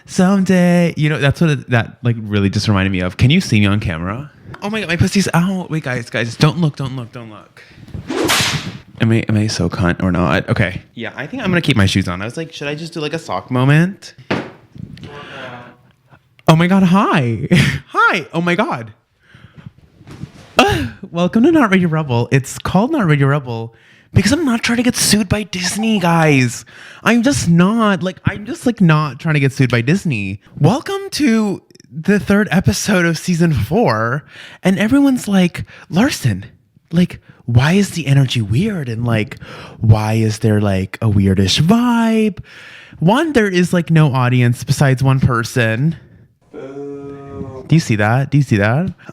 Someday. That's what that like really just reminded me of. Can you see me on camera? Oh my god, my pussy's out. Wait, guys, don't look. Am I so cunt or not? Okay. Yeah, I think I'm gonna keep my shoes on. I was like, should I just do like a sock moment? Oh my god, hi. Hi. Oh my god. Welcome to Not Radio Rebel. It's called Not Radio Rebel because I'm not trying to get sued by Disney, guys. I'm just not trying to get sued by Disney. Welcome to the third episode of season 4, and everyone's like, Larson, like, why is the energy weird? And like, why is there like a weirdish vibe? One, there is like no audience besides one person. Do you see that?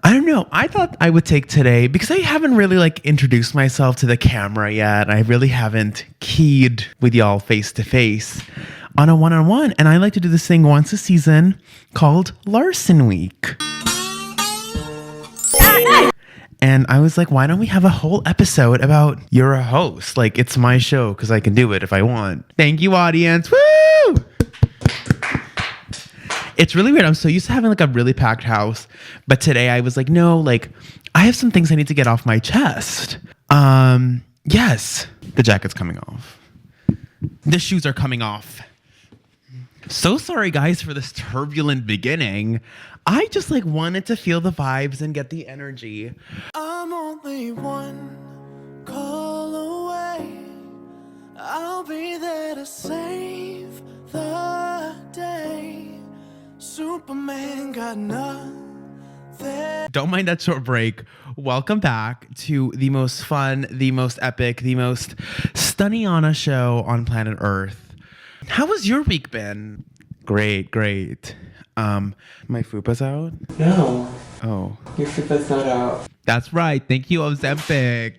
I don't know. I thought I would take today because I haven't really like introduced myself to the camera yet. I really haven't keyed with y'all face to face on a one-on-one. And I like to do this thing once a season called Larson Week. And I was like, why don't we have a whole episode about you're a host? Like, it's my show because I can do it if I want. Thank you, audience. Woo! It's really weird. I'm so used to having like a really packed house. But today I was like, no, like I have some things I need to get off my chest. Yes, the jacket's coming off. The shoes are coming off. So sorry, guys, for this turbulent beginning. I just like wanted to feel the vibes and get the energy. I'm only one call away. I'll be there to save the day. Superman got nothing. Don't mind that short break. Welcome back to the most fun, the most epic, the most stunning show on planet Earth. How has your week been? Great. My fupa's out? No. Oh. Your fupa's not out. That's right. Thank you, Ozempic.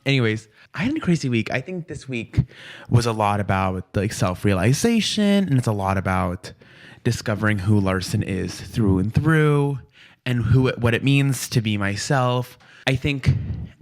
Anyways, I had a crazy week. I think this week was a lot about like self-realization, and it's a lot about discovering who Larson is through and through, and what it means to be myself. I think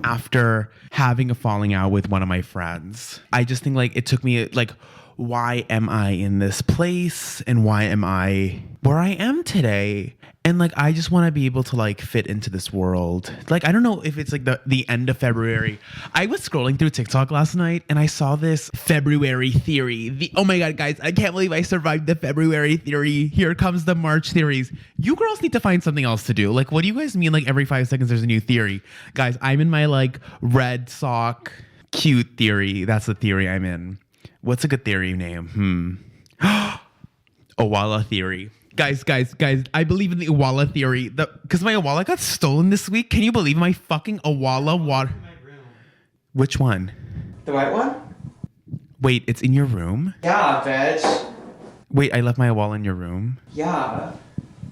after having a falling out with one of my friends, I just think like it took me like, why am I in this place and why am I where I am today? And like, I just want to be able to like fit into this world. Like, I don't know if it's like the end of February. I was scrolling through TikTok last night and I saw this February theory. Oh my God, guys, I can't believe I survived the February theory. Here comes the March theories. You girls need to find something else to do. Like, what do you guys mean? Like every 5 seconds there's a new theory. Guys, I'm in my like red sock cute theory. That's the theory I'm in. What's a good theory name? Awala theory. Guys, I believe in the Awala theory. Because my Awala got stolen this week. Can you believe my fucking Awala water? Which one? The white one? Wait, it's in your room? Yeah, bitch. Wait, I left my Awala in your room? Yeah,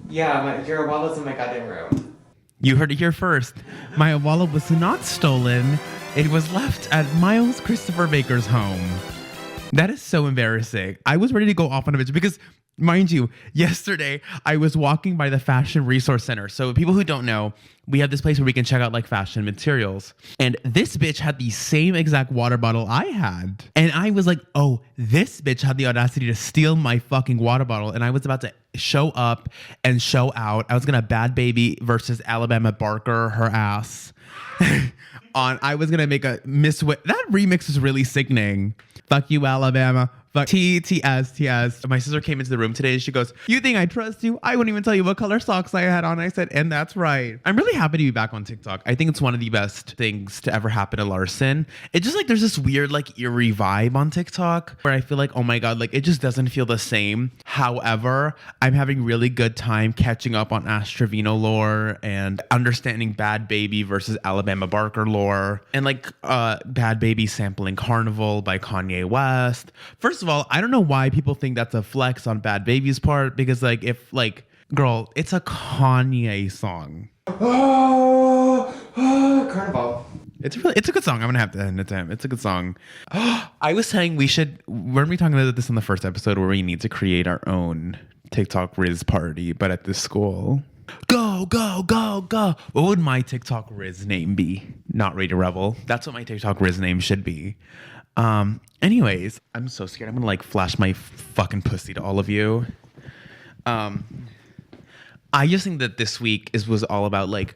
your wallet's in my goddamn room. You heard it here first. My Awala was not stolen. It was left at Miles Christopher Baker's home. That is so embarrassing. I was ready to go off on a bitch because, mind you, yesterday I was walking by the Fashion Resource Center. So people who don't know, we have this place where we can check out like fashion materials. And this bitch had the same exact water bottle I had. And I was like, oh, this bitch had the audacity to steal my fucking water bottle. And I was about to show up and show out. I was going to Bad Baby versus Alabama Barker her ass. I was going to make a that remix is really sickening. Fuck you, Alabama. Fuck TS. My sister came into the room today and she goes, you think I trust you? I wouldn't even tell you what color socks I had on. I said, and that's right. I'm really happy to be back on TikTok. I think it's one of the best things to ever happen to Larson. It's just like there's this weird like eerie vibe on TikTok where I feel like, oh my God, like it just doesn't feel the same. However, I'm having really good time catching up on Ash Trevino lore and understanding Bad Baby versus Alabama Barker lore and like Bad Baby sampling Carnival by Kanye West. First of all, I don't know why people think that's a flex on Bad Baby's part because like if like girl, it's a Kanye song. Carnival. It's a good song. I'm gonna have to end it to him. It's a good song. I was saying weren't we talking about this in the first episode where we need to create our own TikTok Riz party, but at this school? Go. What would my TikTok Riz name be? Not Radio Rebel. That's what my TikTok Riz name should be. Anyways, I'm so scared. I'm gonna like flash my fucking pussy to all of you. I just think that this week was all about like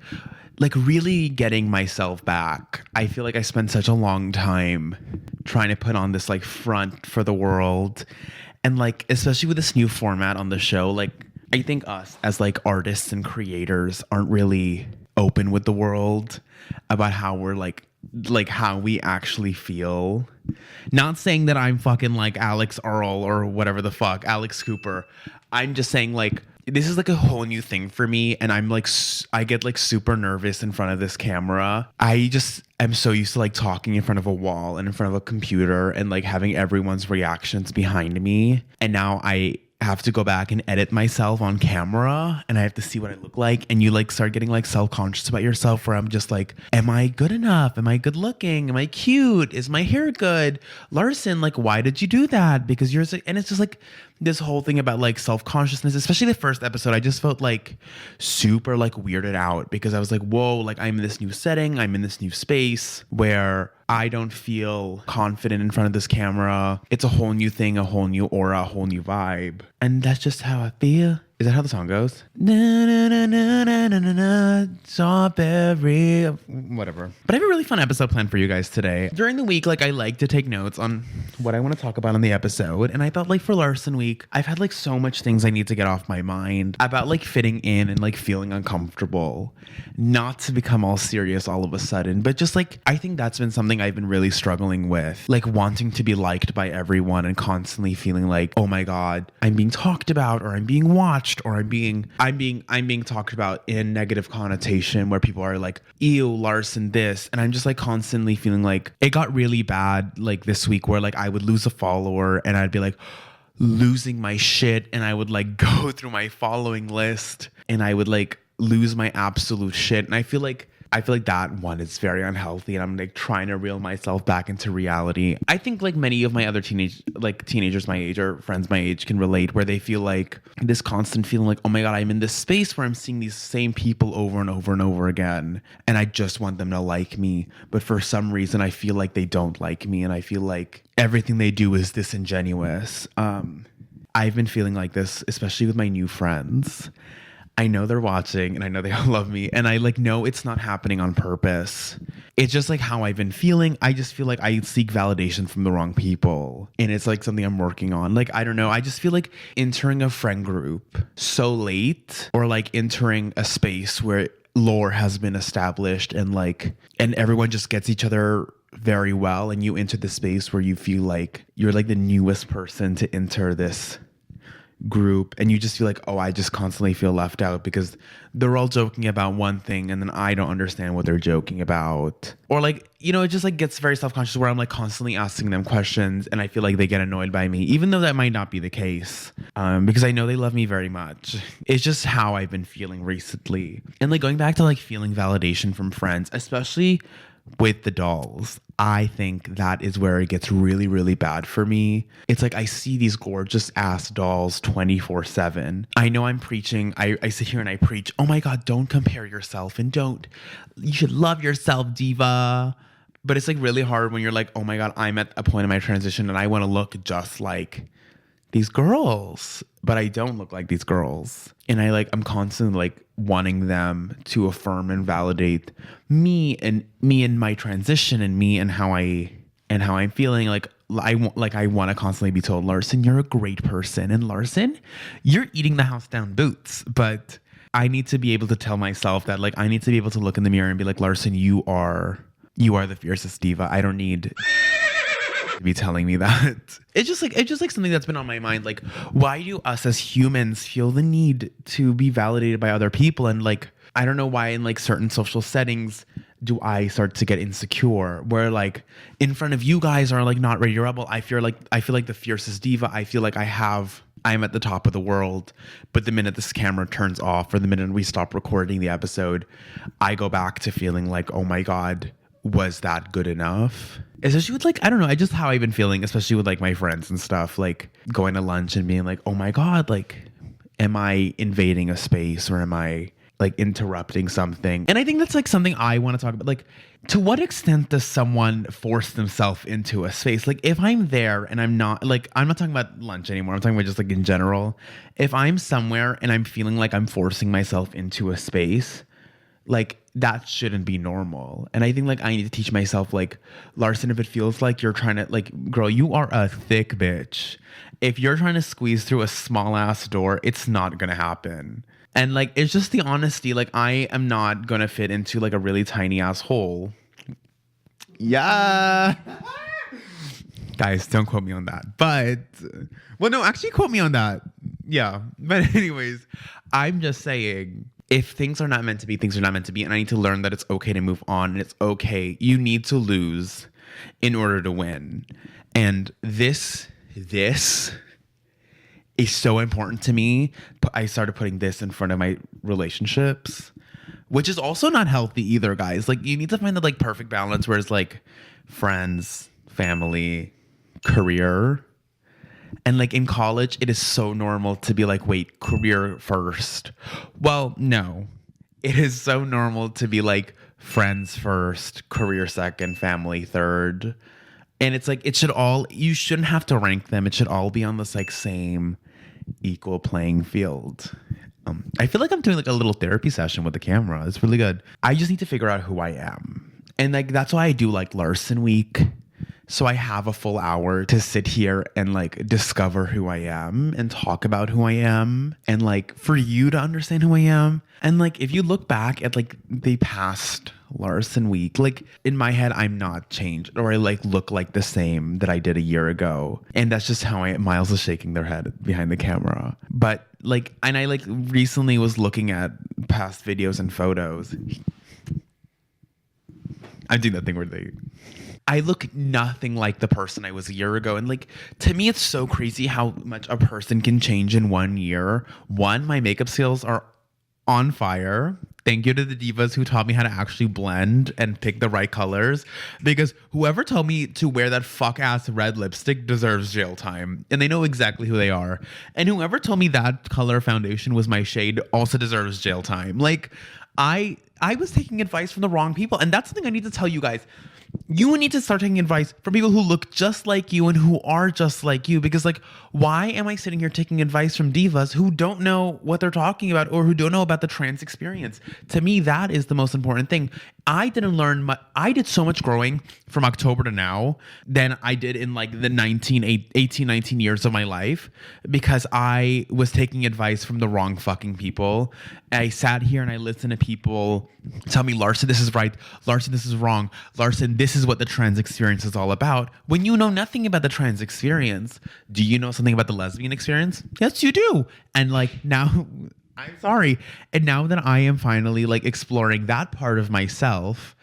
really getting myself back. I feel like I spent such a long time trying to put on this like front for the world, and like especially with this new format on the show, like I think us as like artists and creators aren't really open with the world about how we're like how we actually feel. Not saying that I'm fucking like Alex Earl or whatever the fuck, Alex Cooper. I'm just saying like this is like a whole new thing for me, and I'm like I get like super nervous in front of this camera. I just am so used to like talking in front of a wall and in front of a computer and like having everyone's reactions behind me, and now I have to go back and edit myself on camera, and I have to see what I look like, and you like start getting like self-conscious about yourself, where I'm just like, am I good enough? Am I good looking? Am I cute? Is my hair good? Larson, like, why did you do that? Because you're, and it's just like this whole thing about like self-consciousness, especially the first episode. I just felt like super like weirded out because I was like, whoa, like I'm in this new setting, I'm in this new space where I don't feel confident in front of this camera. It's a whole new thing, a whole new aura, a whole new vibe. And that's just how I feel. Is that how the song goes? Na na na na na na na na, strawberry, whatever. But I have a really fun episode planned for you guys today. During the week, like I like to take notes on what I want to talk about in the episode. And I thought like for Larson week, I've had like so much things I need to get off my mind about like fitting in and like feeling uncomfortable. Not to become all serious all of a sudden, but just like, I think that's been something I've been really struggling with. Like wanting to be liked by everyone and constantly feeling like, oh my God, I'm being talked about, or I'm being watched, or I'm being talked about in negative connotation, where people are like, ew, Larson this. And I'm just like constantly feeling like it got really bad like this week, where like I would lose a follower and I'd be like losing my shit, and I would like go through my following list and I would like lose my absolute shit. And I feel like that one is very unhealthy, and I'm like trying to reel myself back into reality. I think like many of my other teenagers my age or friends my age can relate, where they feel like this constant feeling like, oh my God, I'm in this space where I'm seeing these same people over and over and over again, and I just want them to like me. But for some reason, I feel like they don't like me, and I feel like everything they do is disingenuous. I've been feeling like this, especially with my new friends. I know they're watching and I know they all love me, and I like know it's not happening on purpose. It's just like how I've been feeling. I just feel like I seek validation from the wrong people, and it's like something I'm working on. Like, I don't know. I just feel like entering a friend group so late, or like entering a space where lore has been established and everyone just gets each other very well, and you enter the space where you feel like you're like the newest person to enter this group, and you just feel like, oh, I just constantly feel left out because they're all joking about one thing and then I don't understand what they're joking about. Or like, you know, it just like gets very self-conscious where I'm like constantly asking them questions, and I feel like they get annoyed by me, even though that might not be the case, because I know they love me very much. It's just how I've been feeling recently. And like going back to like feeling validation from friends, especially with the dolls, I think that is where it gets really, really bad for me. It's like I see these gorgeous ass dolls 24/7. I know I'm preaching. I sit here and I preach, oh my God, don't compare yourself, and you should love yourself, diva. But it's like really hard when you're like, oh my God, I'm at a point in my transition and I want to look just like these girls, but I don't look like these girls. And I'm constantly like wanting them to affirm and validate me and my transition, and me and how I'm feeling. I want to constantly be told, Larson, you're a great person, and Larson, you're eating the house down boots. But I need to be able to tell myself that I need to be able to look in the mirror and be like, Larson, you are the fiercest diva. I don't need to be telling me that. It's just something that's been on my mind. Like, why do us as humans feel the need to be validated by other people? And I don't know why in certain social settings do I start to get insecure, where in front of you guys are not ready to rebel. I feel like the fiercest diva. I feel like I'm at the top of the world. But the minute this camera turns off, or the minute we stop recording the episode, I go back to feeling like, oh my God, was that good enough? Especially with I don't know, just how I've been feeling, especially with my friends and stuff, going to lunch and being like, oh my God, am I invading a space, or am I like interrupting something. And I think that's like something I want to talk about. Like, to what extent does someone force themselves into a space? Like, if I'm there and I'm not talking about lunch anymore. I'm talking about just like in general. If I'm somewhere and I'm feeling like I'm forcing myself into a space, like that shouldn't be normal. And I think like I need to teach myself, like, Larson, if it feels like you're trying to, like, girl, you are a thick bitch. If you're trying to squeeze through a small ass door, it's not gonna happen. And like, it's just the honesty. Like, I am not gonna fit into like a really tiny ass hole. Yeah. Guys, don't quote me on that. But, well, no, actually quote me on that. Yeah. But anyways, I'm just saying, if things are not meant to be, things are not meant to be. And I need to learn that it's okay to move on. And it's okay. You need to lose in order to win. And this is so important to me. I started putting this in front of my relationships, which is also not healthy either, guys. Like, you need to find the like perfect balance where it's like friends, family, career. And like in college, it is so normal to be like, wait, career first. Well, no, it is so normal to be like friends first, career second, family third. And it's like, you shouldn't have to rank them. It should all be on this like same equal playing field. I feel like I'm doing like a little therapy session with the camera. It's really good. I just need to figure out who I am. And like, that's why I do like Larson week. So I have a full hour to sit here and like discover who I am and talk about who I am, and like for you to understand who I am. And like, if you look back at like the past Larson week, like in my head, I'm not changed, or I like look like the same that I did a year ago. And that's just how Miles is shaking their head behind the camera. But like, and I like recently was looking at past videos and photos. I'm doing that thing where I look nothing like the person I was a year ago. And like, to me, it's so crazy how much a person can change in 1 year. One, my makeup skills are on fire. Thank you to the divas who taught me how to actually blend and pick the right colors, because whoever told me to wear that fuck ass red lipstick deserves jail time, and they know exactly who they are. And whoever told me that color foundation was my shade also deserves jail time. Like, I was taking advice from the wrong people. And that's something I need to tell you guys. You need to start taking advice from people who look just like you and who are just like you. Because like, why am I sitting here taking advice from divas who don't know what they're talking about, or who don't know about the trans experience? To me, that is the most important thing. I did so much growing from October to now than I did in like the 18, 19 years of my life, because I was taking advice from the wrong fucking people. I sat here and I listened to people tell me, Larson, this is right. Larson, this is wrong. Larson, this is what the trans experience is all about. When you know nothing about the trans experience, do you know something about the lesbian experience? Yes, you do. And like, now, I'm sorry. And now that I am finally like exploring that part of myself,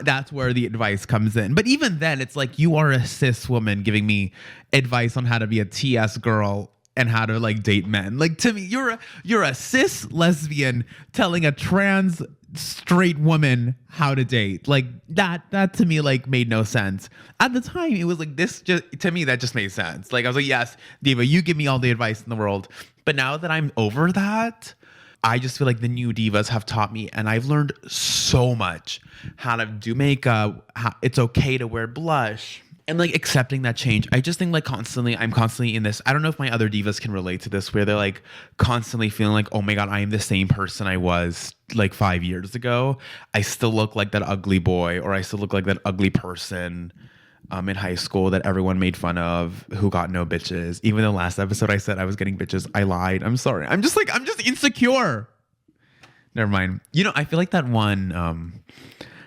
that's where the advice comes in. But even then, it's like, you are a cis woman giving me advice on how to be a TS girl and how to like date men. Like, to me, you're a cis lesbian telling a trans straight woman how to date. Like, that to me like made no sense. At the time, it was like, this just, to me, that just made sense. Like, I was like, yes, diva, you give me all the advice in the world. But now that I'm over that, I just feel like the new divas have taught me, and I've learned so much how to do makeup, how it's okay to wear blush, and like accepting that change. I just think like I'm constantly in this. I don't know if my other divas can relate to this, where they're like constantly feeling like, oh my God, I am the same person I was like 5 years ago. I still look like that ugly boy, or I still look like that ugly person in high school that everyone made fun of, who got no bitches. Even the last episode I said I was getting bitches, I lied. I'm sorry. I'm just insecure. Never mind. You know, I feel like that one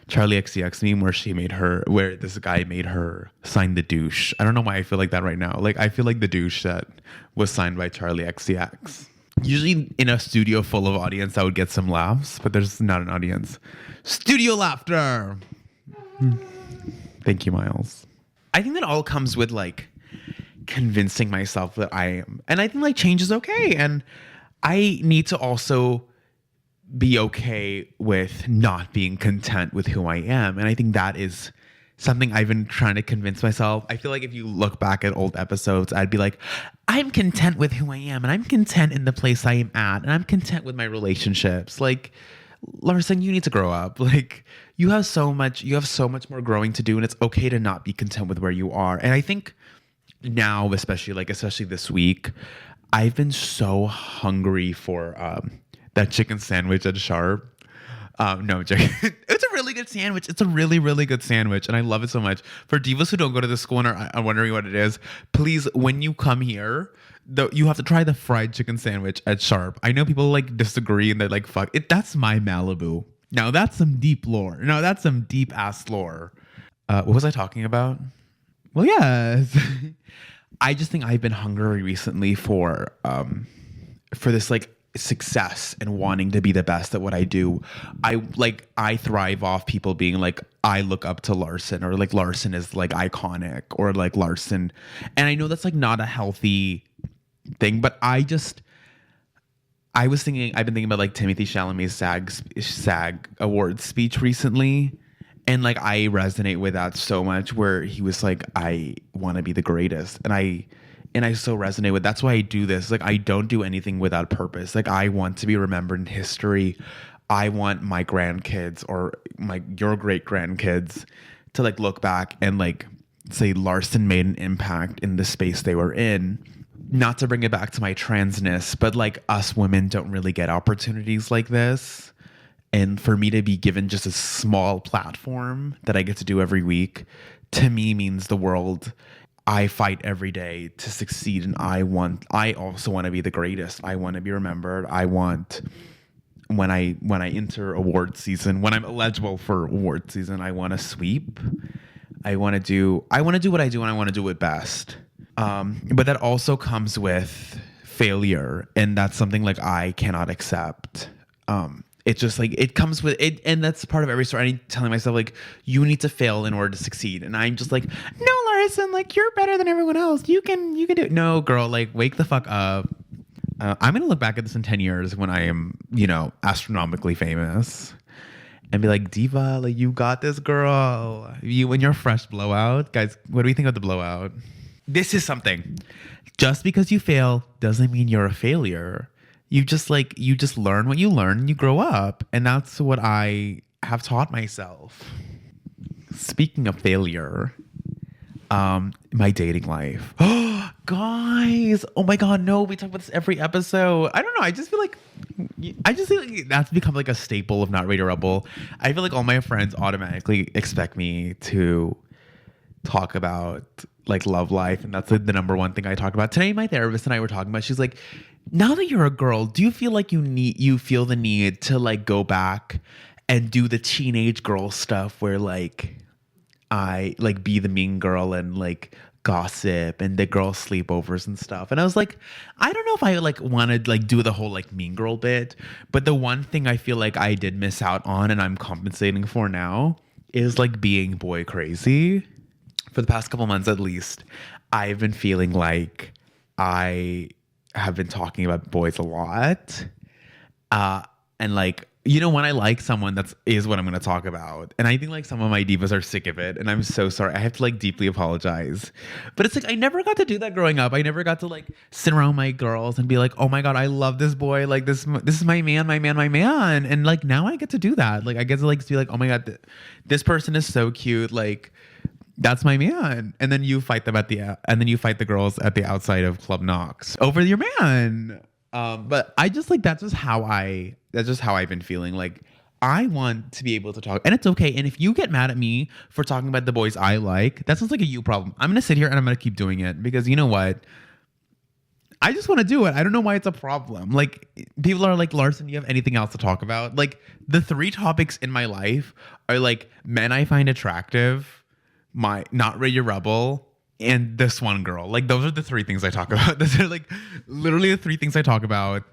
Charlie XCX meme where this guy made her sign the douche. I don't know why I feel like that right now. Like, I feel like the douche that was signed by Charlie XCX. Usually in a studio full of audience, I would get some laughs, but there's not an audience. Studio laughter. Thank you, Miles. I think that all comes with like convincing myself that I am. And I think like change is okay. And I need to also be okay with not being content with who I am. And I think that is something I've been trying to convince myself. I feel like if you look back at old episodes, I'd be like, I'm content with who I am, and I'm content in the place I am at, and I'm content with my relationships. Like, Larson, you need to grow up. Like, you have so much more growing to do, and it's okay to not be content with where you are. And I think now, especially this week, I've been so hungry for that chicken sandwich at Sharp. No, Jay. It's a really good sandwich. It's a really, really good sandwich, and I love it so much. For divas who don't go to the school and are wondering what it is, please, when you come here, you have to try the fried chicken sandwich at Sharp. I know people like disagree and they're like, fuck it. That's my Malibu. Now that's some deep lore. No, that's some deep ass lore. What was I talking about? Well, yes. I just think I've been hungry recently for this like success and wanting to be the best at what I do. I thrive off people being like, I look up to Larson, or like Larson is like iconic, or like Larson. And I know that's like not a healthy thing, but I've been thinking about like Timothy Chalamet's SAG Awards speech recently. And like, I resonate with that so much, where he was like, I want to be the greatest. And I so resonate with, that's why I do this. Like, I don't do anything without purpose. Like, I want to be remembered in history. I want my grandkids, or your great grandkids, to like look back and like say Larson made an impact in the space they were in. Not to bring it back to my transness, but like, us women don't really get opportunities like this. And for me to be given just a small platform that I get to do every week, to me means the world. I fight every day to succeed, and I also want to be the greatest. I want to be remembered. I want, when I enter award season, when I'm eligible for award season, I want to sweep. I want to do what I do, and I want to do it best. But that also comes with failure, and that's something like I cannot accept. It's just like, it comes with it, and that's part of every story. I'm telling myself like, you need to fail in order to succeed, and I'm just like, no, Larson, like, you're better than everyone else. You can do it. No, girl, like, wake the fuck up. I'm gonna look back at this in 10 years when I am, astronomically famous, and be like, Diva, like, you got this, girl. You and your fresh blowout, guys. What do we think of the blowout? This is something. Just because you fail doesn't mean you're a failure. You just learn what you learn, and you grow up. And that's what I have taught myself. Speaking of failure, my dating life. Guys, oh my God, no, we talk about this every episode. I don't know. I just feel like that's become like a staple of Not Radio Rebel. I feel like all my friends automatically expect me to talk about like love life, and that's like the number one thing I talk about. Today, my therapist and I were talking about, she's like, now that you're a girl, do you feel like you feel the need to like go back and do the teenage girl stuff where like I like be the mean girl and like gossip and the girl sleepovers and stuff? And I was like, I don't know if I like want to like do the whole like mean girl bit, but the one thing I feel like I did miss out on, and I'm compensating for now, is like being boy crazy. For the past couple months at least, I've been feeling like I have been talking about boys a lot. And like, when I like someone, is what I'm going to talk about. And I think like some of my divas are sick of it. And I'm so sorry. I have to like deeply apologize. But it's like, I never got to do that growing up. I never got to like sit around my girls and be like, oh my God, I love this boy. Like this is my man, my man, my man. And like, now I get to do that. Like, I get to like be like, oh my God, this person is so cute. Like, that's my man. And then you fight the girls at the outside of Club Knox over your man. But I just like, that's just how I've been feeling. Like, I want to be able to talk, and it's okay. And if you get mad at me for talking about the boys I like, that sounds like a you problem. I'm going to sit here and I'm going to keep doing it, because you know what? I just want to do it. I don't know why it's a problem. Like, people are like, Larson, do you have anything else to talk about? Like, the 3 topics in my life are like men I find attractive, my Not Radio Rebel, and this one girl. Like, those are the 3 things I talk about. Those are like literally the 3 things I talk about.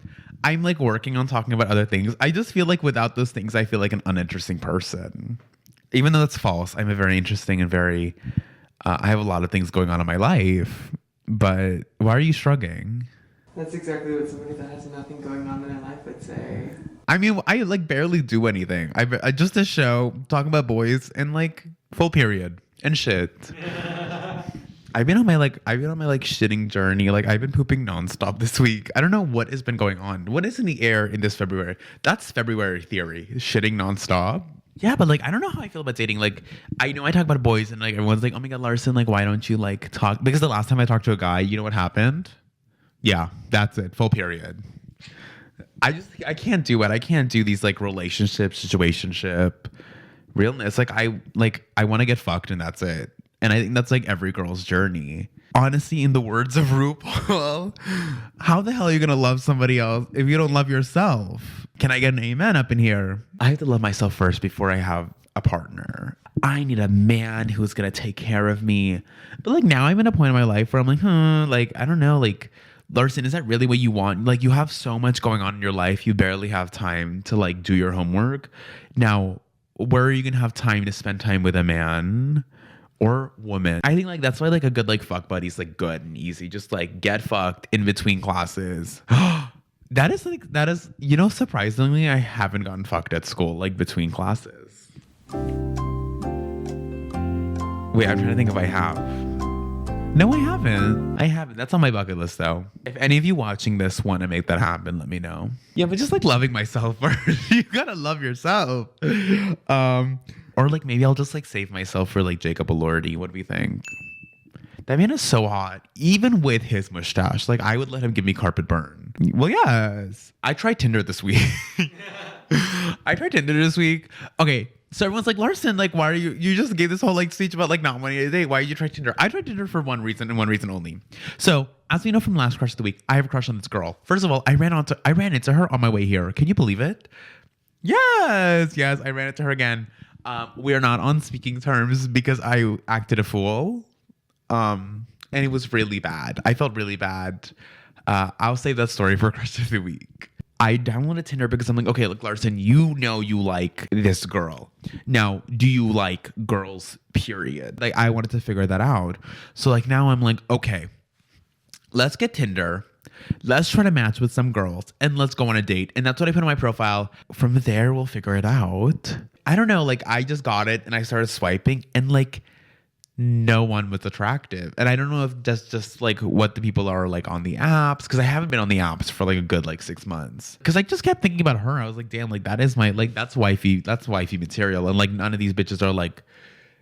I'm like working on talking about other things. I just feel like without those things, I feel like an uninteresting person. Even though that's false. I'm a very interesting and very, I have a lot of things going on in my life. But why are you shrugging? That's exactly what somebody that has nothing going on in their life would say. I mean, I like barely do anything. I just a show talking about boys and like full period. and shit. I've been on my shitting journey. Like I've been pooping nonstop this week. I don't know what has been going on. What is in the air in this February? That's February theory. Shitting nonstop. Yeah, but like I don't know how I feel about dating. Like I know I talk about boys and like everyone's like, oh my god, Larson, like why don't you like talk? Because the last time I talked to a guy, you know what happened? Yeah, that's it. Full period. I can't do it. I can't do these like relationship, situationship, realness. Like I want to get fucked and that's it. And I think that's like every girl's journey. Honestly, in the words of RuPaul, how the hell are you going to love somebody else if you don't love yourself? Can I get an amen up in here? I have to love myself first before I have a partner. I need a man who's going to take care of me. But like now I'm in a point in my life where I'm like, like, I don't know, like, Larson, is that really what you want? Like you have so much going on in your life. You barely have time to like do your homework. Now, where are you going to have time to spend time with a man? Or woman. I think like that's why like a good like fuck buddy is like good and easy. Just like get fucked in between classes. that is you know, surprisingly I haven't gotten fucked at school like between classes. Wait, I'm trying to think if I have. No, I haven't. That's on my bucket list though. If any of you watching this want to make that happen, let me know. Yeah, but just like loving myself first. You gotta love yourself. Or like maybe I'll just like save myself for like Jacob Elordi. What do we think? That man is so hot. Even with his mustache. Like I would let him give me carpet burn. Well, yes. I tried Tinder this week. Okay. So everyone's like, Larson, like why are you just gave this whole like speech about like not wanting a date. Why did you try Tinder? I tried Tinder for one reason and one reason only. So as we know from last crush of the week, I have a crush on this girl. First of all, I ran into her on my way here. Can you believe it? Yes, I ran into her again. We are not on speaking terms because I acted a fool. And it was really bad. I felt really bad. I'll save that story for Crush of the Week. I downloaded Tinder because I'm like, okay, look, Larson, you know you like this girl. Now, do you like girls, period? Like, I wanted to figure that out. So, like, now I'm like, okay, let's get Tinder. Let's try to match with some girls and let's go on a date. And that's what I put on my profile. From there, we'll figure it out. I don't know. Like, I just got it and I started swiping and like no one was attractive. And I don't know if that's just like what the people are like on the apps. Cause I haven't been on the apps for like a good like 6 months. Cause I just kept thinking about her. I was like, damn, like that is my, like, that's wifey material. And like none of these bitches are like,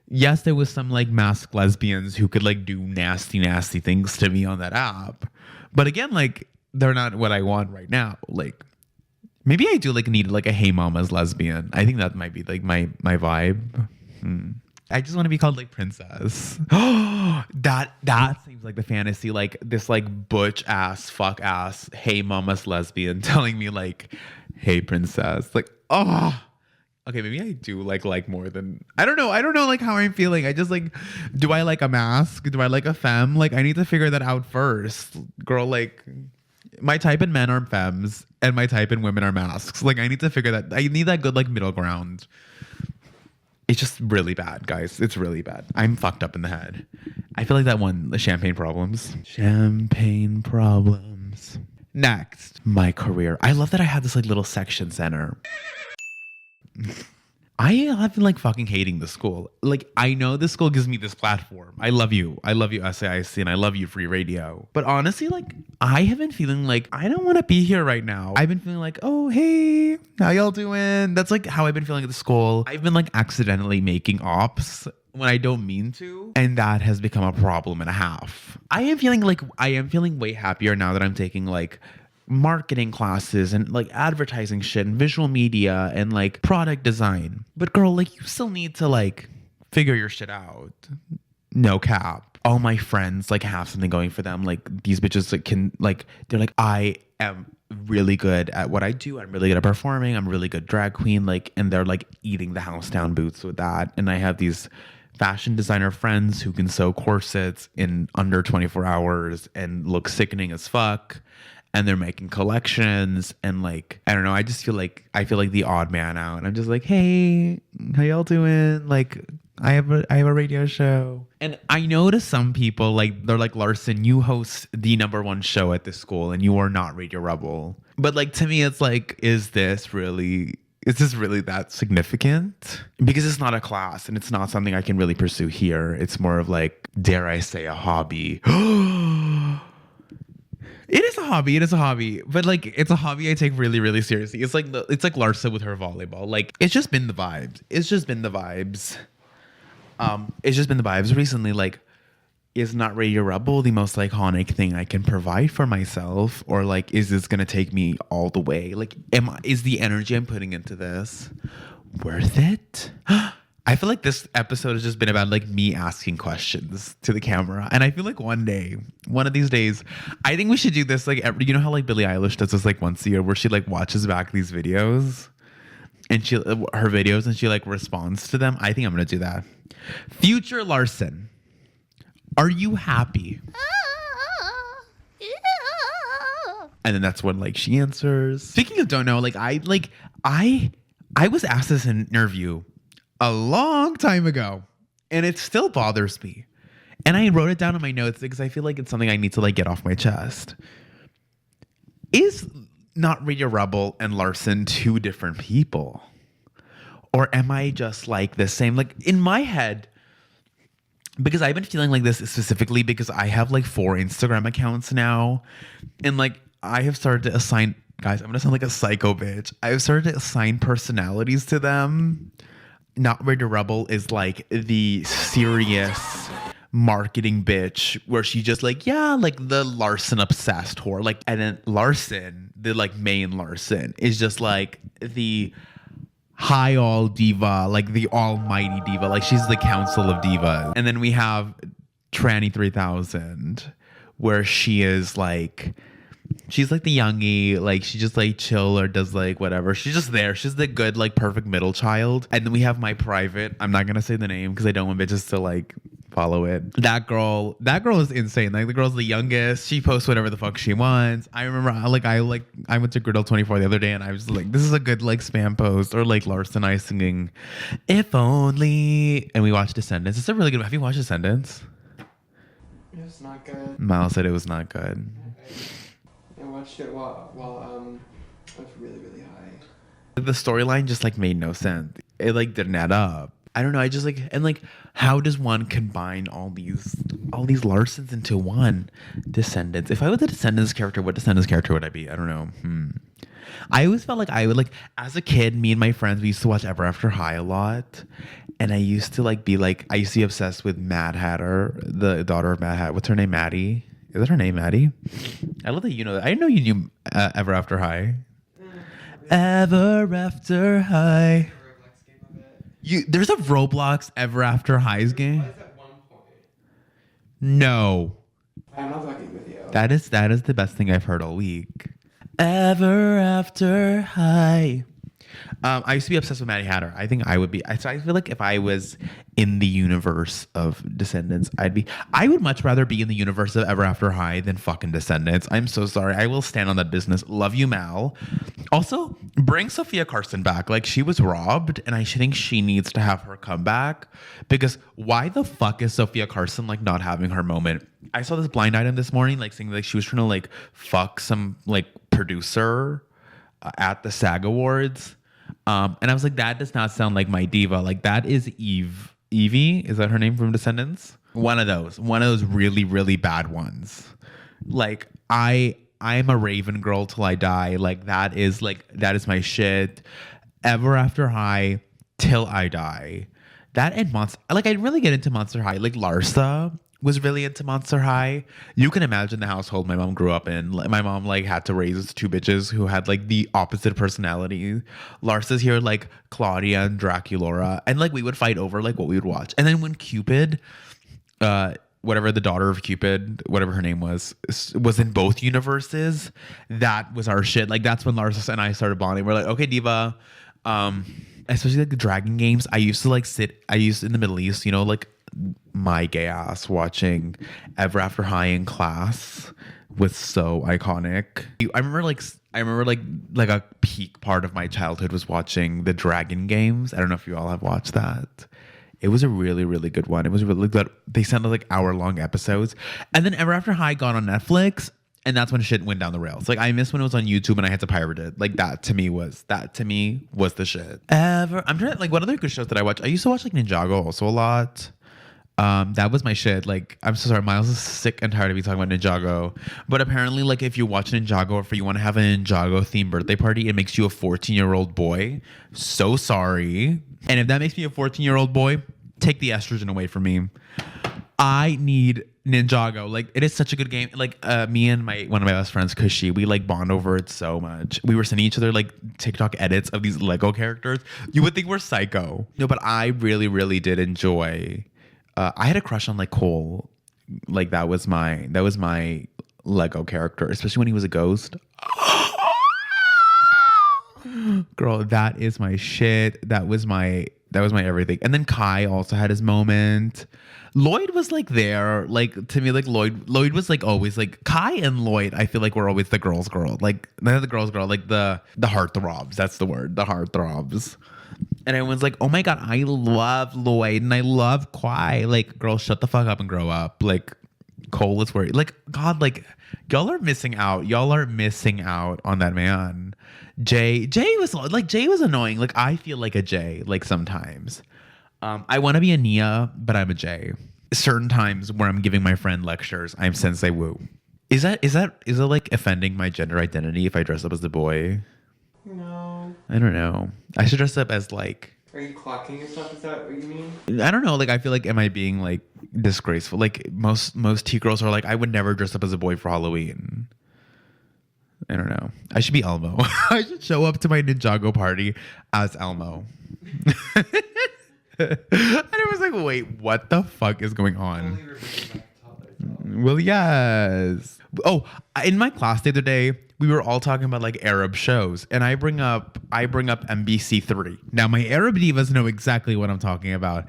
yes, there was some like masked lesbians who could like do nasty, nasty things to me on that app. But again, like they're not what I want right now. Like maybe I do like need like a Hey Mama's lesbian. I think that might be like my vibe. I just want to be called like princess. that seems like the fantasy. Like this like butch ass, fuck ass, Hey Mama's lesbian telling me like, hey princess. Like, oh. Okay, maybe I do like more than I don't know like how I'm feeling. I just like, do I like a mask? Do I like a femme? Like I need to figure that out first. Girl, like my type in men are femmes and my type in women are masks. Like I need to figure that. I need that good like middle ground. It's just really bad, guys. It's really bad. I'm fucked up in the head. I feel like that one, the champagne problems. Champagne problems. Next, my career. I love that I had this like little section center. I have been like fucking hating the school. Like I know the school gives me this platform. I love you SAIC, and I love you Free Radio. But honestly, like I have been feeling like I don't want to be here right now. I've been feeling like, oh hey, how y'all doing? That's like how I've been feeling at the school. I've been like accidentally making ops when I don't mean to, and that has become a problem and a half. I am feeling way happier now that I'm taking like marketing classes and like advertising shit and visual media and like product design. But girl, like you still need to like figure your shit out. No cap. All my friends like have something going for them. Like these bitches like can like, they're like, I am really good at what I do. I'm really good at performing. I'm really good drag queen. Like, and they're like eating the house down boots with that. And I have these fashion designer friends who can sew corsets in under 24 hours and look sickening as fuck. And they're making collections and like, I don't know. I feel like the odd man out. And I'm just like, hey, how y'all doing? Like, I have a radio show. And I know to some people, like, they're like, Larson, you host the #1 show at this school and you are not Radio Rebel. But like, to me, it's like, is this really is this really that significant? Because it's not a class and it's not something I can really pursue here. It's more of like, dare I say, a hobby. It is a hobby. It is a hobby, but like it's a hobby I take really, really seriously. It's like Larson with her volleyball. Like it's just been the vibes. It's just been the vibes. It's just been the vibes recently. Like, is Not Radio Rebel the most iconic thing I can provide for myself, or like is this gonna take me all the way? Like, is the energy I'm putting into this worth it? I feel like this episode has just been about like me asking questions to the camera. And I feel like one of these days, I think we should do this like you know how like Billie Eilish does this like once a year where she like watches back these videos and her videos and she like responds to them. I think I'm going to do that. Future Larson, are you happy? And then that's when like she answers. Speaking of don't know, like I was asked this in an interview a long time ago, and it still bothers me. And I wrote it down in my notes because I feel like it's something I need to like get off my chest. Is Not Radio Rebel and Larson two different people? Or am I just like the same? Like in my head, because I've been feeling like this specifically because I have like 4 Instagram accounts now. And like I have started to assign, guys, I'm gonna sound like a psycho bitch. I've started to assign personalities to them. Not Radio Rebel is like the serious marketing bitch where she just like, yeah, like the Larson obsessed whore. Like, and then Larson, the like main Larson, is just like the high all diva, like the almighty diva. Like she's the council of divas. And then we have Tranny 3000 where she is like, she's like the youngie, like she just like chill or does like whatever. She's just there. She's the good, like perfect middle child. And then we have my private. I'm not gonna say the name because I don't want bitches to like follow it. That girl is insane. Like the girl's the youngest. She posts whatever the fuck she wants. I remember I went to Griddle 24 the other day and I was like, this is a good like spam post, or like Larson and I singing If Only, and we watched Descendants. It's a really good. Have you watched Descendants? It's not good. Miles said it was not good. I watched it while I was really, really high. The storyline just like made no sense. It like didn't add up. I don't know. I just like, and like, how does one combine all these Larsons into one? Descendants. If I was a Descendants character, what Descendants character would I be? I don't know. I always felt like I would like, as a kid, me and my friends, we used to watch Ever After High a lot. And I used to like be like, I used to be obsessed with Mad Hatter, the daughter of Mad Hatter. What's her name? Maddie? Is that her name, Maddie? I love that you know that. I didn't know you knew Ever After High. Ever After High. There's a Roblox Ever After Highs game? At one point. No. I'm not fucking with you. That is the best thing I've heard all week. Ever After High. I used to be obsessed with Maddie Hatter. I think I would be. So I feel like if I was in the universe of Descendants, I would much rather be in the universe of Ever After High than fucking Descendants. I'm so sorry. I will stand on that business. Love you, Mal. Also, bring Sophia Carson back. Like, she was robbed, and I think she needs to have her come back. Because why the fuck is Sophia Carson like not having her moment? I saw this blind item this morning, like saying like she was trying to like fuck some like producer at the SAG Awards. And I was like, that does not sound like my diva. Like, that is Evie. Is that her name from Descendants? One of those really, really bad ones. Like, I'm a Raven girl till I die. Like, that is my shit. Ever After High till I die. That and Monster. Like, I'd really get into Monster High. Like, Larsa was really into Monster High. You can imagine the household my mom grew up in. My mom like had to raise 2 bitches who had like the opposite personality. Larsa's here like Claudia and Draculaura, and like we would fight over like what we would watch. And then when Cupid, whatever the daughter of Cupid, whatever her name was in both universes, that was our shit. Like that's when Larsa and I started bonding. We're like, okay, diva. Especially like the dragon games. I used in the Middle East, you know, like my gay ass watching Ever After High in class was so iconic. I remember like a peak part of my childhood was watching the dragon games. I don't know if you all have watched that. It was a really, really good one. It was really good. They sounded like hour-long episodes. And then Ever After High got on Netflix. And that's when shit went down the rails. Like I miss when it was on YouTube and I had to pirate it. Like that to me was the shit. I'm trying to, like, what other good shows did I watch? I used to watch like Ninjago also a lot. That was my shit. Like, I'm so sorry, Miles is sick and tired of me talking about Ninjago. But apparently, like, if you watch Ninjago or if you want to have a Ninjago themed birthday party, it makes you a 14-year-old boy. So sorry. And if that makes me a 14-year-old boy, take the estrogen away from me. I need Ninjago. Like, it is such a good game. Like, me and one of my best friends, Kushi, we like bond over it so much. We were sending each other like TikTok edits of these Lego characters. You would think we're psycho. No, but I really, really did enjoy. I had a crush on like Cole. Like that was my Lego character, especially when he was a ghost. Girl, that is my shit. That was my everything. And then Kai also had his moment. Lloyd was like there, like to me, like Lloyd was like always like Kai and Lloyd. I feel like we're always the girls' girl, like they're the girls' girl, like the heartthrobs. That's the word, the heartthrobs. And everyone's like, oh my god, I love Lloyd and I love Kai. Like, girl, shut the fuck up and grow up. Like, Cole is worried. Like, God, like y'all are missing out. Y'all are missing out on that man. Jay was annoying. Like, I feel like a Jay, like sometimes. I want to be a Nia, but I'm a Jay. Certain times where I'm giving my friend lectures, I'm Sensei Wu. Is that like offending my gender identity if I dress up as a boy? No. I don't know. I should dress up as like. Are you clocking yourself? Is that what you mean? I don't know. Like, I feel like, am I being like disgraceful? Like most T girls are like, I would never dress up as a boy for Halloween. I don't know. I should be Elmo. I should show up to my Ninjago party as Elmo. And it was like, wait, what the fuck is going on? Well, yes. Oh, in my class the other day, we were all talking about like Arab shows, and I bring up MBC3. Now, my Arab divas know exactly what I'm talking about.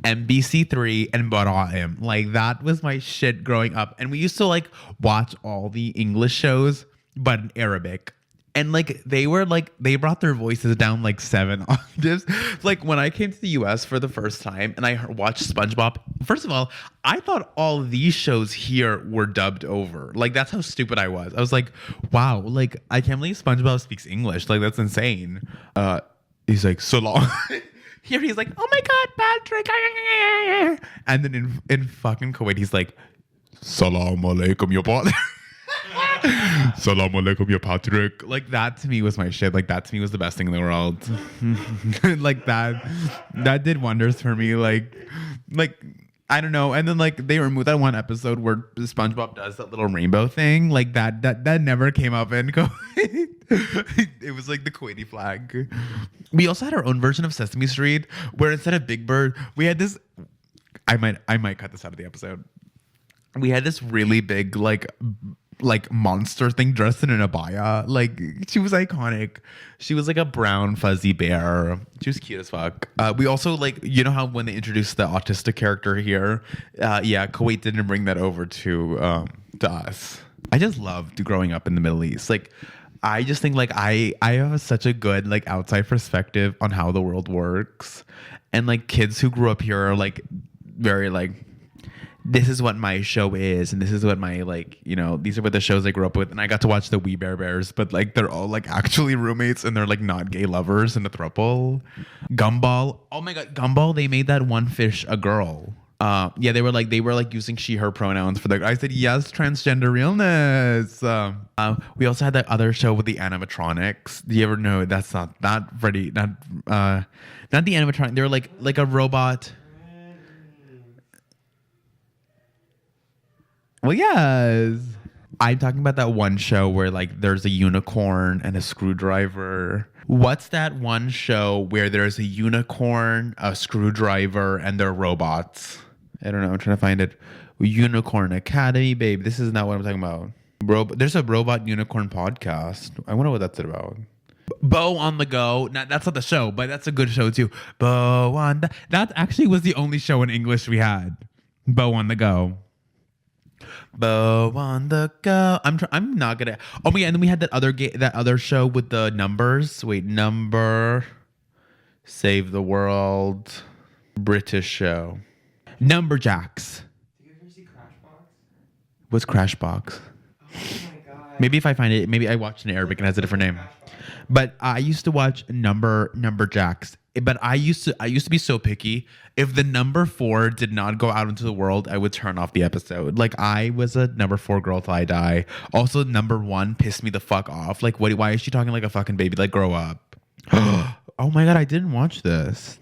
MBC3 and Bara'im. Like, that was my shit growing up. And we used to like watch all the English shows, but in Arabic. And like they brought their voices down like 7 octaves. Like when I came to the US for the first time and I watched SpongeBob, first of all, I thought all these shows here were dubbed over. Like that's how stupid I was. I was like, wow, like I can't believe SpongeBob speaks English. Like that's insane. He's like, so long. Here he's like, oh my God, Patrick. And then in fucking Kuwait, he's like, Salam alaikum, your partner. Salam alaikum, ya Patrick. Like that to me was my shit. Like that to me was the best thing in the world. Like that did wonders for me. Like I don't know. And then like they removed that one episode where SpongeBob does that little rainbow thing. Like that never came up in Kuwait. It was like the Kuwaiti flag. We also had our own version of Sesame Street where instead of Big Bird, we had this. I might cut this out of the episode. We had this really big like monster thing dressed in an abaya. Like she was iconic. She was like a brown fuzzy bear. She was cute as fuck. We also like, you know how when they introduced the autistic character here, Kuwait didn't bring that over to us. I just loved growing up in the Middle East. Like I just think like I have such a good like outside perspective on how the world works, and like kids who grew up here are like very like, this is what my show is, and this is what my like, you know, these are what the shows I grew up with. And I got to watch the We Bare Bears, but like they're all like actually roommates and they're like not gay lovers in a throuple. Gumball, oh my god, Gumball, they made that one fish a girl. Yeah, they were like using she her pronouns for the. I said yes, transgender realness. We also had that other show with the animatronics. Do you ever know? That's not Freddy, not the animatronic. They were like a robot. Well, yes. I'm talking about that one show where like there's a unicorn and a screwdriver. What's that one show where there's a unicorn, a screwdriver, and they're robots? I don't know. I'm trying to find it. Unicorn Academy, babe. This is not what I'm talking about. There's a robot unicorn podcast. I wonder what that's about. Bo on the Go. That's not the show, but that's a good show too. Bo on the. That actually was the only show in English we had. Bo on the Go. Bo on the Go. I'm not gonna. Oh my god! And then we had that other show with the numbers. Wait, Save the World. British show. Numberjacks. Did you ever see Crashbox? What's Crashbox? Oh my Maybe if I find it, maybe I watched in Arabic and it has a different name. But I used to watch Numberjacks. But I used to be so picky. If the number 4 did not go out into the world, I would turn off the episode. Like I was a number 4 girl till I die. Also, number 1 pissed me the fuck off. Like, why is she talking like a fucking baby? Like, grow up. Oh my god, I didn't watch this.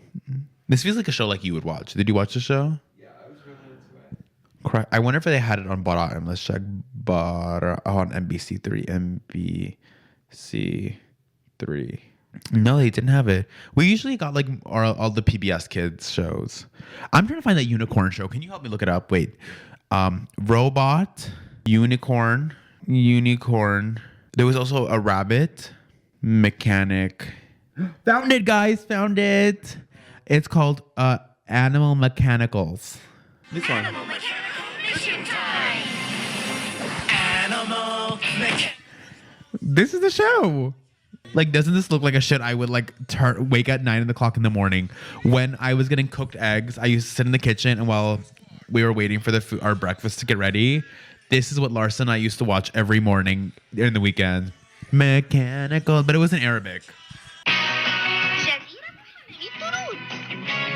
This feels like a show like you would watch. Did you watch the show? Yeah, I was really into it. Correct. I wonder if they had it on Bottom. Let's check. On NBC3. NBC3. No, they didn't have it. We usually got like all the PBS Kids shows. I'm trying to find that unicorn show. Can you help me look it up? Wait. Robot, unicorn. There was also a rabbit, mechanic. Found it, guys. Found it. It's called Animal Mechanicals. This one. Animal mechanical mission time. Animal This is the show. Like, doesn't this look like a shit I would like wake at 9 o'clock in the morning when I was getting cooked eggs? I used to sit in the kitchen, and while we were waiting for our breakfast to get ready, this is what Larson and I used to watch every morning in the weekend. Mechanical, but it was in Arabic.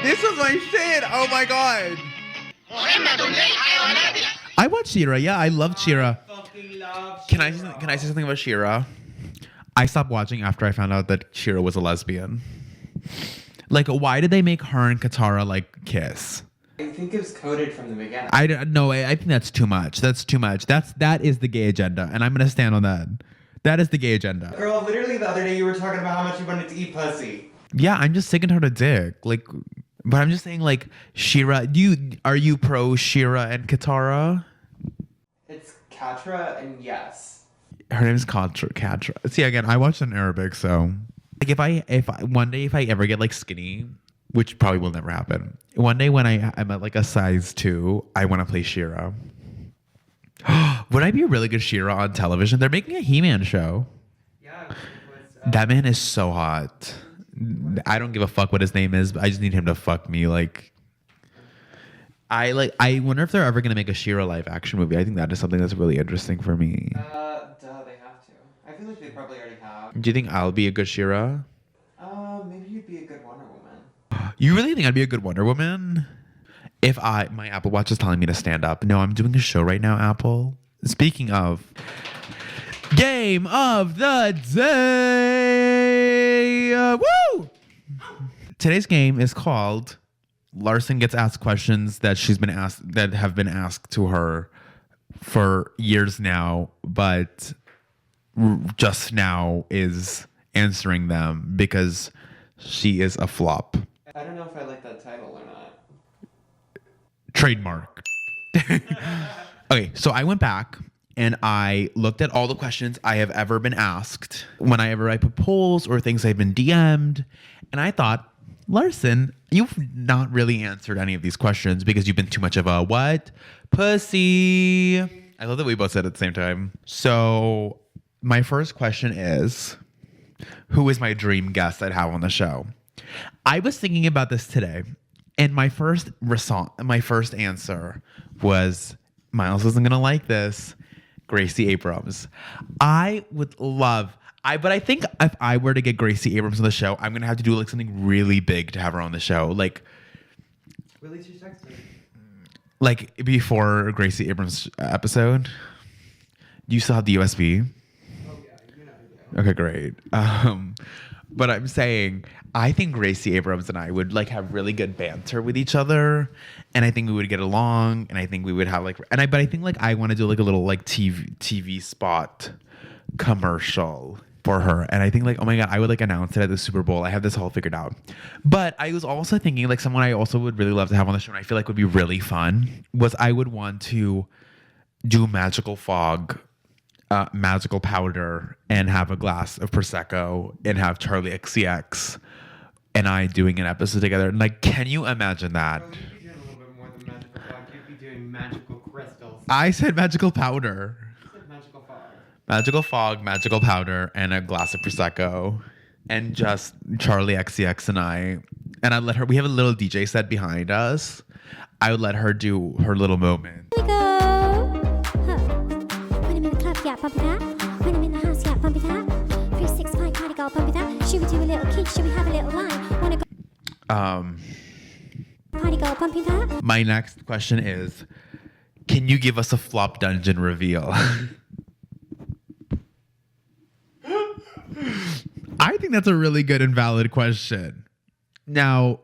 This was my shit. Oh my god. I watched Shira. Yeah, I loved Shira. Can I say something about Shira? I stopped watching after I found out that Shira was a lesbian. Like, why did they make her and Katara like kiss? I think it was coded from the beginning. I think that's too much. That's too much. That is the gay agenda, and I'm gonna stand on that. That is the gay agenda. Girl, literally the other day you were talking about how much you wanted to eat pussy. Yeah, I'm just taking her to dick. Like, but I'm just saying, like, Shira. Are you pro Shira and Katara? It's Katra and yes. Her name's Katra. See, again, I watched in Arabic, so like if I one day if I ever get like skinny, which probably will never happen. One day when I'm at like a size 2, I want to play Shira. Would I be a really good Shira on television? They're making a He-Man show. Yeah. That man is so hot. I don't give a fuck what his name is, but I just need him to fuck me. Like, I wonder if they're ever gonna make a Shira live action movie. I think that is something that's really interesting for me. They have to. I feel like they probably already have. Do you think I'll be a good Shira? Maybe you'd be a good Wonder Woman. You really think I'd be a good Wonder Woman? If my Apple Watch is telling me to stand up. No, I'm doing a show right now, Apple. Speaking of, game of the day. Woo! Today's game is called Larson Gets Asked Questions that have been asked to her for years now, but just now is answering them because she is a flop. I don't know if I like that title or not. Trademark. Okay, so I went back and I looked at all the questions I have ever been asked whenever I put polls or things I've been DM'd, and I thought, Larson, you've not really answered any of these questions because you've been too much of a what? Pussy. I love that we both said it at the same time. So my first question is, who is my dream guest I'd have on the show? I was thinking about this today, and my first answer was, Miles isn't gonna like this, Gracie Abrams. I would love, but I think if I were to get Gracie Abrams on the show, I'm gonna have to do like something really big to have her on the show. Like, Willie, she texted me. Like before Gracie Abrams episode. Do you still have the USB? Oh yeah, you know I do. Okay, great. But I'm saying, I think Gracie Abrams and I would like have really good banter with each other, and I think we would get along, and I think we would have like, but I think like I want to do like a little like TV spot commercial for her, and I think like, oh my god, I would like announce it at the Super Bowl. I have this all figured out. But I was also thinking like someone I also would really love to have on the show, and I feel like would be really fun, was I would want to do magical fog, magical powder, and have a glass of Prosecco, and have Charlie XCX and I doing an episode together. And like, can you imagine that? Well, you'd be doing a little bit more than magical fog. You'd be doing magical crystals. I said magical powder. You said magical fog. Magical fog, magical powder, and a glass of Prosecco. And just Charlie XCX and I. And I'd let her, we have a little DJ set behind us. I would let her do her little moment. Here we go. Huh. Put him in the cup. Yeah, pop that. When I'm in the house, yeah, bump it out. 365 party girl, bump it out. Should we do a little kick? Should we have a little line? Wanna go party girl, bump it out. My next question is, can you give us a flop dungeon reveal? I think that's a really good and valid question. Now,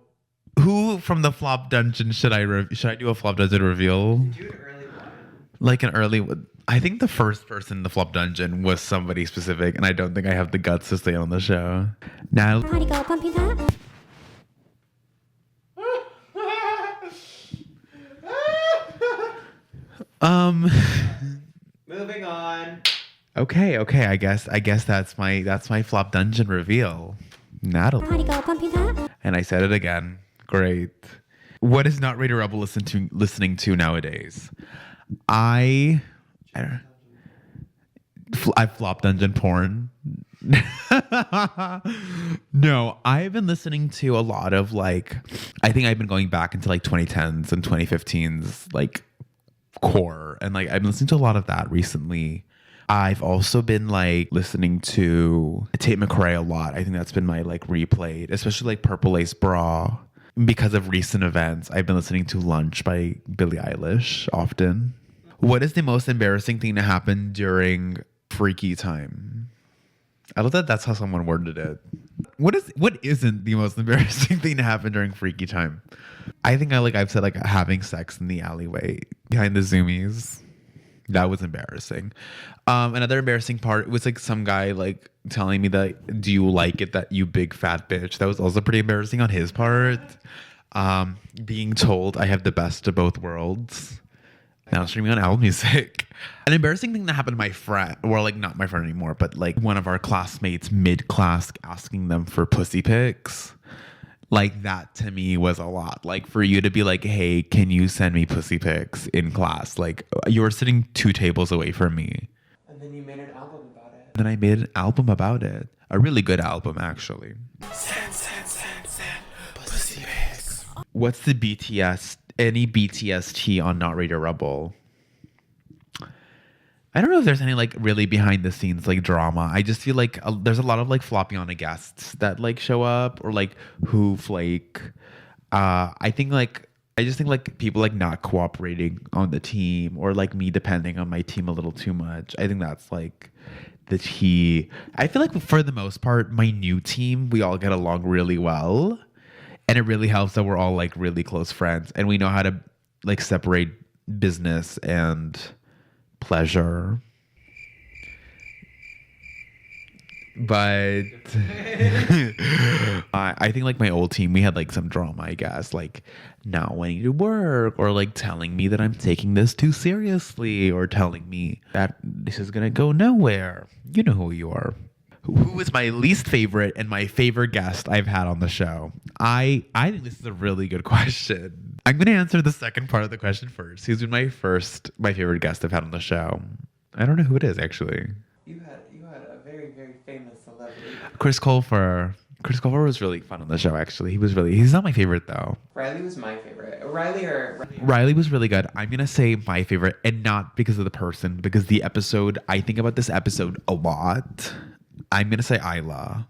who from the flop dungeon should I do a flop dungeon reveal? Do an early one. Like an early. I think the first person in the flop dungeon was somebody specific, and I don't think I have the guts to stay on the show. Now, Party girl, bump it out. Moving on. Okay. I guess that's my flop dungeon reveal. Natalie. Party girl, bump it out. And I said it again. Great. What is Not Radio Rebel listening to nowadays? I flop dungeon porn. No, I've been listening to a lot of like, I think I've been going back into like 2010s and 2015s like core, and like I've been listening to a lot of that recently. I've also been like listening to Tate McRae a lot. I think that's been my like replayed, especially like Purple Lace Bra. Because of recent events, I've been listening to Lunch by Billie Eilish often. What is the most embarrassing thing to happen during freaky time? I love that that's how someone worded it. What isn't the most embarrassing thing to happen during freaky time? I think I've said like having sex in the alleyway behind the Zoomies. That was embarrassing. Another embarrassing part was like some guy like telling me that, do you like it that you big fat bitch? That was also pretty embarrassing on his part. Being told I have the best of both worlds. Now streaming on Apple Music. An embarrassing thing that happened to my friend, or like not my friend anymore, but like one of our classmates mid-class asking them for pussy pics. Like that to me was a lot. Like for you to be like, hey, can you send me pussy pics in class? Like you were sitting 2 tables away from me. And then you made an album about it. Then I made an album about it. A really good album, actually. Send, pussy pics. What's the BTS, any BTS tea on Not Radio Rebel? I don't know if there's any like really behind the scenes like drama. I just feel like there's a lot of like Floppiana guests that like show up, or like who flake. I just think like people like not cooperating on the team, or like me depending on my team a little too much. I think that's like the tea. I feel like for the most part, my new team, we all get along really well. And it really helps that we're all like really close friends, and we know how to like separate business and pleasure. But I think like my old team, we had like some drama, I guess, like not wanting to work, or like telling me that I'm taking this too seriously, or telling me that this is gonna go nowhere. You know who you are. Who is my least favorite and my favorite guest I've had on the show? I think this is a really good question. I'm going to answer the second part of the question first. Who's been my favorite guest I've had on the show? I don't know who it is, actually. You had a very, very famous celebrity. Chris Colfer. Chris Colfer was really fun on the show, actually. He's not my favorite, though. Riley was my favorite. Riley was really good. I'm going to say my favorite, and not because of the person, because the episode, I think about this episode a lot. I'm going to say Isla.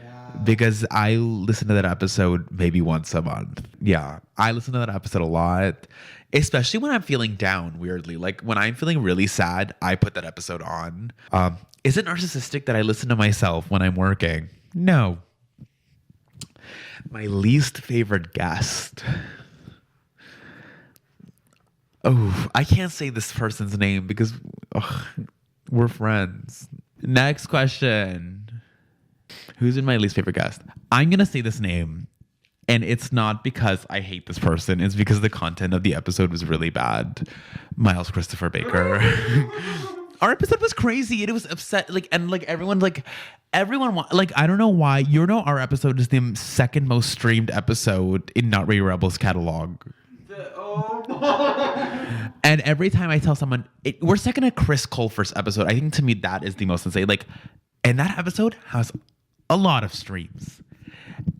Yeah. Because I listen to that episode maybe once a month. Yeah, I listen to that episode a lot, especially when I'm feeling down, weirdly. Like when I'm feeling really sad, I put that episode on. Is it narcissistic that I listen to myself when I'm working? No. My least favorite guest. Oh, I can't say this person's name because we're friends. Next question. Who's been my least favorite guest? I'm going to say this name, and it's not because I hate this person. It's because the content of the episode was really bad. Miles Christopher Baker. Our episode was crazy. It was upset. Everyone, I don't know why. Our episode is the second most streamed episode in Not Radio Rebel's catalog. And every time I tell someone, we're second to Chris Colfer's episode. I think to me that is the most insane. And that episode has a lot of streams.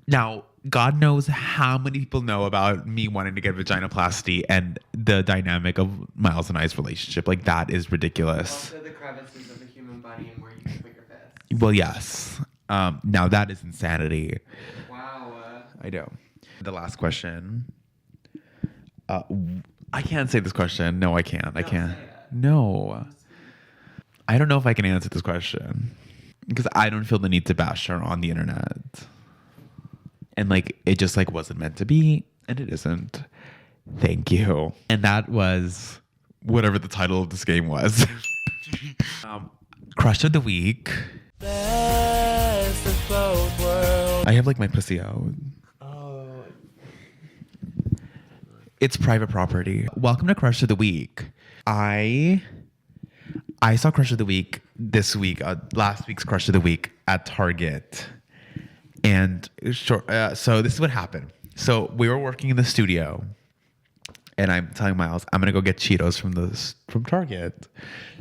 Now, God knows how many people know about me wanting to get vaginoplasty and the dynamic of Miles and I's relationship. Like, that is ridiculous. Also the crevices of a human body and where you can put your fist. Well, yes. Now that is insanity. Wow. I know. The last question. I can't say this question. No, I can't. I can't. Say it. No. I don't know if I can answer this question because I don't feel the need to bash her on the internet. And like, it just like wasn't meant to be, and it isn't. Thank you. And that was whatever the title of this game was. Crush of the week. Best of both worlds. I have like my pussy out. Oh. It's private property. Welcome to Crush of the Week. I saw Crush of the Week this week, last week's Crush of the Week at Target. And so this is what happened. So we were working in the studio, and I'm telling Miles, I'm going to go get Cheetos from Target.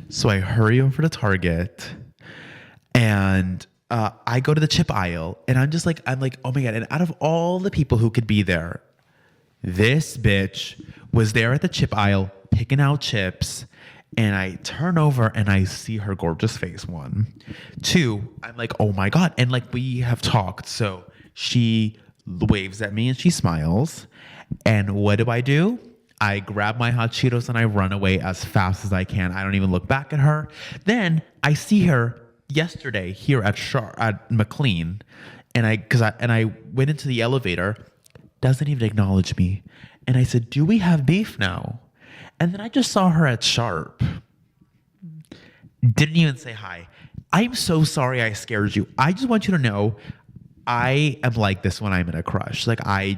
So I hurry over to Target, and I go to the chip aisle, and I'm like, oh my God. And out of all the people who could be there, this bitch was there at the chip aisle picking out chips, and I turn over and I see her gorgeous face. 1, 2, I'm like, oh my God. And like, we have talked. So she waves at me and she smiles. And what do? I grab my hot Cheetos and I run away as fast as I can. I don't even look back at her. Then I see her yesterday here at McLean, and I went into the elevator. Doesn't even acknowledge me. And I said, do we have beef now? And then I just saw her at Sharp. Didn't even say hi. I'm so sorry I scared you. I just want you to know I am like this when I'm in a crush. Like I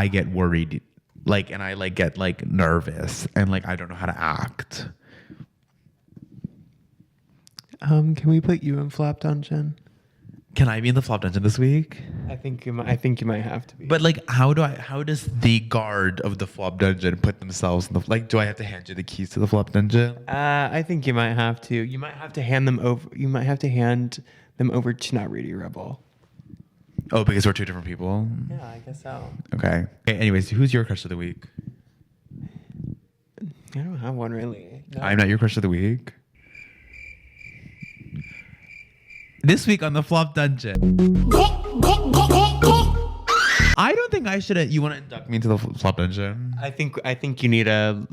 get worried. Like, and I like get like nervous and like I don't know how to act. Can we put you in Flop Dungeon? Can I be in the flop dungeon this week? I think you might have to be. But like, how does the guard of the flop dungeon put themselves in do I have to hand you the keys to the flop dungeon? I think you might have to. You might have to hand them over. You might have to hand them over to Not Radio Rebel. Oh, because we're two different people? Yeah, I guess so. Okay. Anyways, who's your crush of the week? I don't have one really. No. I'm not your crush of the week. This week on the Flop Dungeon. I don't think I should. You want to induct me into the Flop Dungeon? I think you need a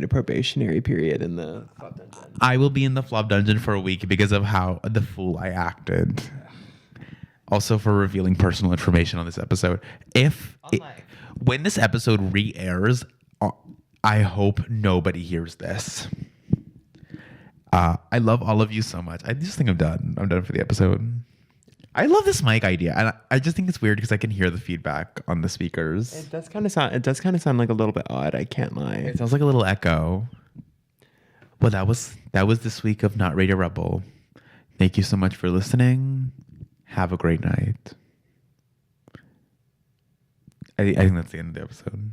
probationary period in the Flop Dungeon. I will be in the Flop Dungeon for a week because of how the fool I acted. Also for revealing personal information on this episode. When this episode re-airs, I hope nobody hears this. I love all of you so much. I just think I'm done. I'm done for the episode. I love this mic idea, and I just think it's weird because I can hear the feedback on the speakers. It does kind of sound like a little bit odd. I can't lie. It sounds like a little echo. Well, that was this week of Not Radio Rebel. Thank you so much for listening. Have a great night. I think that's the end of the episode.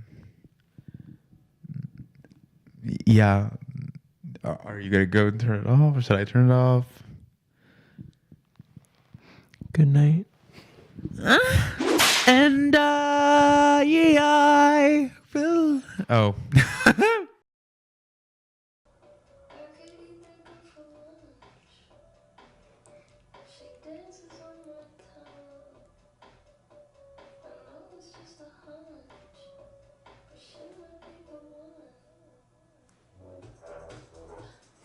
Yeah. Are you going to go and turn it off, or should I turn it off? Good night. And, yeah, I will. Oh.